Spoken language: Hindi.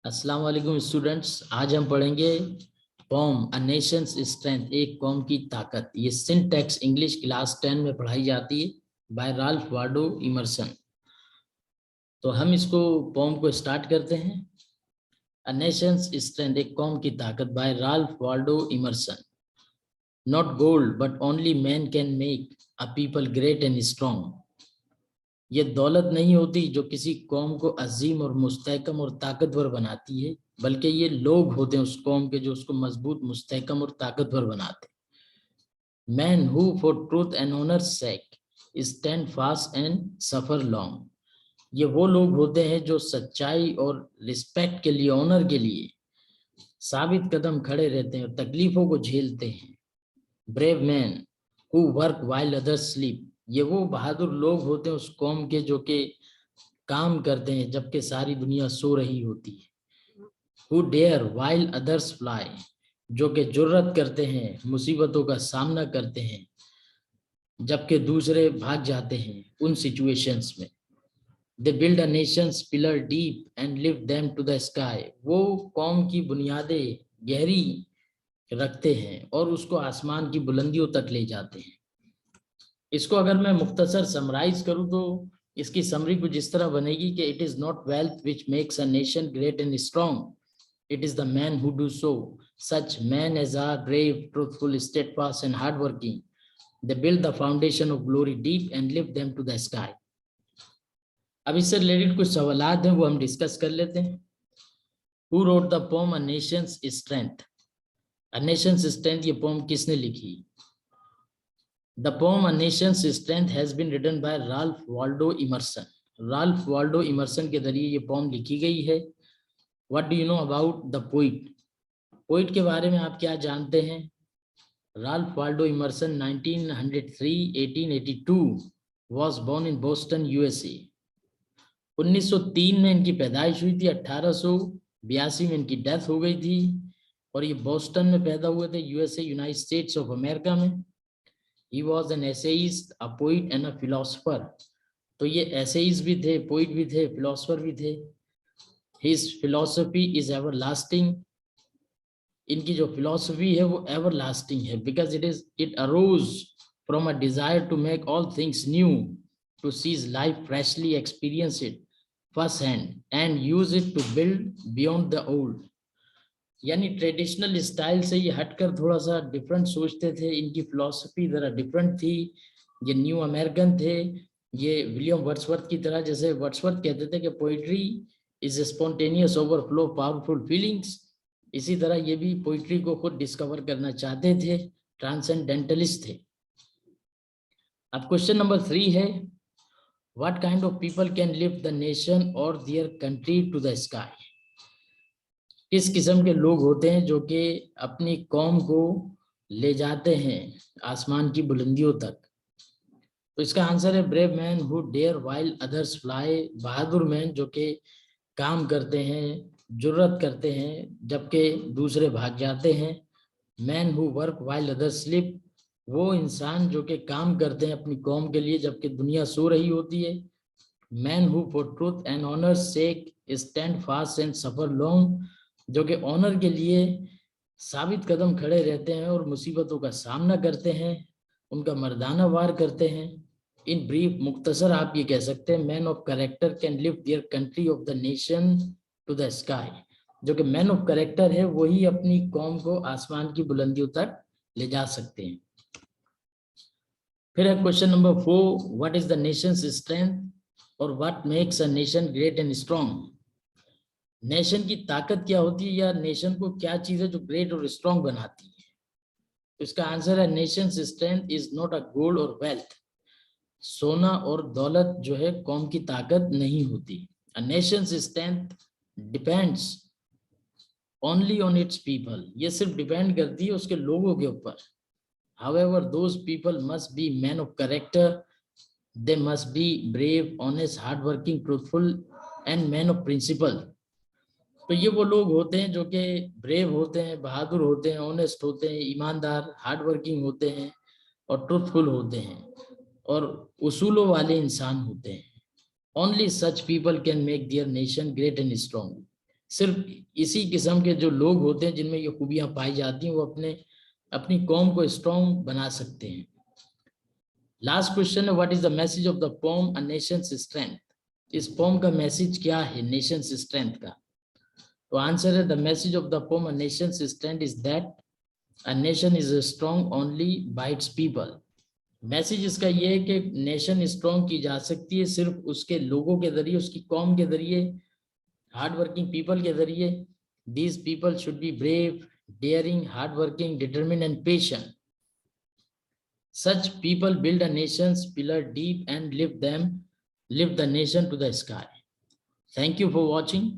अस्सलाम वालेकुम स्टूडेंट्स। आज हम पढ़ेंगे कॉम अ नेशंस स्ट्रेंथ, एक कौम की ताकत। ये सिंटैक्स इंग्लिश क्लास 10 में पढ़ाई जाती है बाय राल्फ वाल्डो इमर्सन। तो हम इसको पोम को स्टार्ट करते हैं। अ नेशंस स्ट्रेंथ, एक कौम की ताकत, by Ralph Waldo Emerson. Not gold but only man can make a people great and strong. ये दौलत नहीं होती जो किसी कौम को अजीम और मुस्तहकम और ताकतवर बनाती है, बल्कि ये लोग होते हैं उस कौम के जो उसको मजबूत, मुस्तहकम और ताकतवर बनाते हैं। Man who for truth and honour sake stand fast and suffer long. ये वो लोग होते हैं जो सच्चाई और रिस्पेक्ट के लिए, ऑनर के लिए साबित कदम खड़े रहते हैं और तकलीफों को झेलते हैं। Brave man who work while others sleep. ये वो बहादुर लोग होते हैं उस कौम के जो कि काम करते हैं जबकि सारी दुनिया सो रही होती है। Who dare while others fly, जो कि जुर्रत करते हैं, मुसीबतों का सामना करते हैं जबकि दूसरे भाग जाते हैं उन सिचुएशंस में। They build a nation's pillar deep and lift them to the sky। वो कौम की बुनियादें गहरी रखते हैं और उसको आसमान की बुलंदियों तक ले जाते हैं। इसको अगर मैं मुख्तसर समराइज करूं तो इसकी समरी कुछ इस तरह बनेगी कि it is not wealth which makes a nation great and strong, it is the men who do so. Such men as are brave, truthful, steadfast and hardworking, they build the foundation of glory deep and lift them to the sky। अब इससे रिलेटेड कुछ सवालात हैं वो हम डिस्कस कर लेते हैं। Who wrote the poem A Nation's Strength? A Nation's Strength ये पोम किसने लिखी? The poem A Nation's Strength has been written by Ralph Waldo Emerson। Ralph Waldo Emerson के जरिए ये पोम लिखी गई है। What do you know about the poet? Poet के बारे में आप क्या जानते हैं? Ralph Waldo immersion 1903-1882 was born in Boston, USA। 1903 में इनकी पैदाइश हुई थी, 1882 में इनकी डेथ हो गई थी और ये बोस्टन में पैदा हुए थे, USA, United states of America में। He was an essayist, a poet and a philosopher। तो ये एसेइस्ट भी थे, पोइट भी थे, फिलोसोफर भी थे। His philosophy is everlasting। इनकी जो फिलॉसफी है वो एवर लास्टिंग है, because it arose from a desire to make all things new, to seize life freshly, experience it first hand and use it to build beyond the old. यानी ट्रेडिशनल स्टाइल से ये हटकर थोड़ा सा डिफरेंट सोचते थे। इनकी फिलॉसफी जरा डिफरेंट थी। ये न्यू अमेरिकन थे। ये विलियम वर्ड्सवर्थ की तरह, जैसे वर्ड्सवर्थ कहते थे कि poetry is spontaneous overflow powerful feelings, इसी तरह ये भी पोइट्री को खुद डिस्कवर करना चाहते थे, ट्रांसेंडेंटलिस्ट थे। अब क्वेश्चन नंबर 3 है, what kind of people can lift the nation और their country to the sky. किस किस्म के लोग होते हैं जो कि अपनी कौम को ले जाते हैं आसमान की बुलंदियों तक? तो इसका आंसर है brave man who dare while others fly. बहादुर मैन जो कि काम करते हैं, जुर्रत करते हैं जबकि दूसरे भाग जाते हैं। Man who work while others sleep, वो इंसान जो कि काम करते हैं अपनी कौम के लिए जबकि दुनिया सो रही होती है। Man who for truth and honour sake stand fast and suffer long, जो कि ऑनर के लिए साबित कदम खड़े रहते हैं और मुसीबतों का सामना करते हैं, उनका मर्दाना वार करते हैं। इन ब्रीफ, मुख्तसर आप ये कह सकते हैं, man of character can lift their country of the nation to the sky. जो कि मैन ऑफ कैरेक्टर है वही अपनी कौम को आसमान की बुलंदियों तक ले जा सकते हैं। फिर है question number 4, what is the nation's strength और what makes a nation great and strong. Nation की ताकत क्या होती है या नेशन को क्या चीज है जो ग्रेट और स्ट्रॉन्ग बनाती है? तो इसका आंसर है Nations strength is not a gold और वेल्थ। सोना और दौलत जो है कौम की ताकत नहीं होती। अ Nations strength depends only on it's people. ये सिर्फ डिपेंड करती है उसके लोगों के ऊपर। However, those people must be men of character, they must be brave, honest, hardworking, truthful and men of principle। तो ये वो लोग होते हैं जो कि ब्रेव होते हैं, बहादुर होते हैं, ऑनेस्ट होते हैं, ईमानदार, हार्ड वर्किंग होते हैं और ट्रूथफुल होते हैं और उसूलों वाले इंसान होते हैं। Only such people can make their nation great and strong। सिर्फ इसी किस्म के जो लोग होते हैं जिनमें ये खूबियां पाई जाती हैं वो अपनी कौम को स्ट्रॉन्ग बना सकते हैं। लास्ट क्वेश्चन है, what is the message of the pome a Nations strength? इस पोम का मैसेज क्या है नेशंस स्ट्रेंथ का? तो आंसर है, the message of the pome a Nations strength is that a nation is strong only by it's people. Message इसका ये है कि नेशन स्ट्रॉन्ग की जा सकती है सिर्फ उसके लोगों के जरिए, उसकी कौम के जरिए, हार्ड वर्किंग पीपल के जरिए। These people should be brave, daring, hard working, determine and patient. Such people build a nation's pillar deep and lift the nation to the sky. Thank you for watching.